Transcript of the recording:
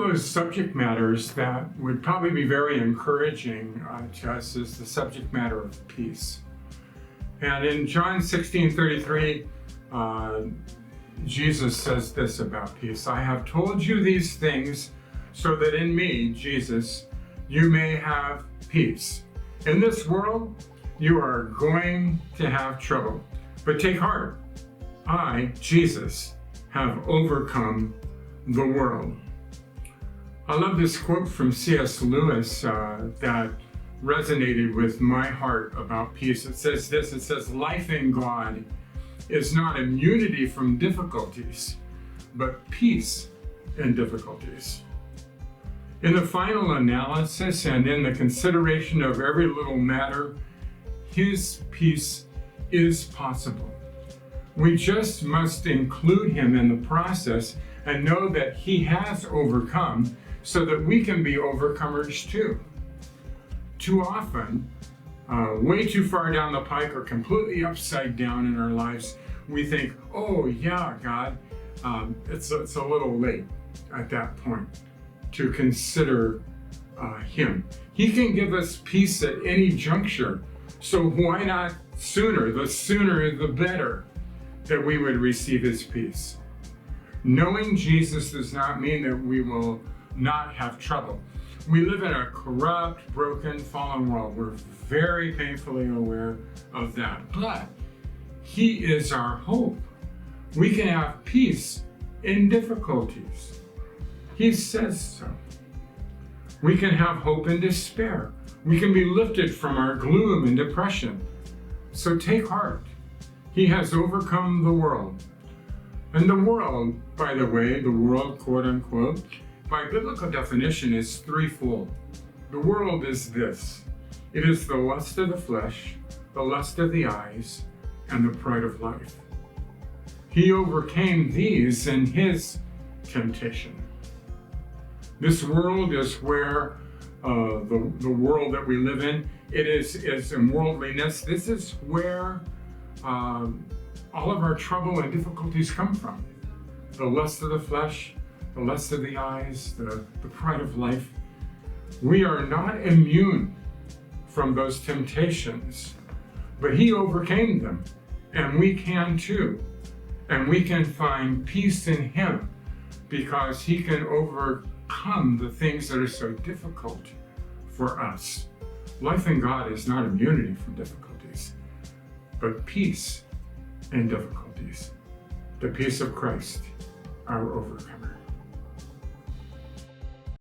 those subject matters that would probably be very encouraging to us is the subject matter of peace. And in John 16:33, Jesus says this about peace: I have told you these things so that in me, Jesus, you may have peace. In this world, you are going to have trouble, but take heart. I, Jesus, have overcome the world. I love this quote from C.S. Lewis that resonated with my heart about peace. It says this: it says, life in God is not immunity from difficulties, but peace in difficulties. In the final analysis and in the consideration of every little matter, His peace is possible. We just must include Him in the process and know that He has overcome so that we can be overcomers too. Too often, way too far down the pike or completely upside down in our lives, we think, oh yeah, God, it's a little late at that point to consider Him. He can give us peace at any juncture, so why not sooner? The sooner the better that we would receive His peace. Knowing Jesus does not mean that we will not have trouble. We live in a corrupt, broken, fallen world. We're very painfully aware of that. But He is our hope. We can have peace in difficulties. He says so. We can have hope in despair. We can be lifted from our gloom and depression. So take heart. He has overcome the world. And the world, by the way, the world, quote unquote, by biblical definition is threefold. The world is this: it is the lust of the flesh, the lust of the eyes, and the pride of life. He overcame these in His temptation. This world is where the world that we live in, it is in worldliness. This is where all of our trouble and difficulties come from. The lust of the flesh, the lust of the eyes, the pride of life. We are not immune from those temptations, but He overcame them, and we can too. And we can find peace in Him because He can overcome the things that are so difficult for us. Life in God is not immunity from difficulties, but peace in difficulties. The peace of Christ, our overcomer.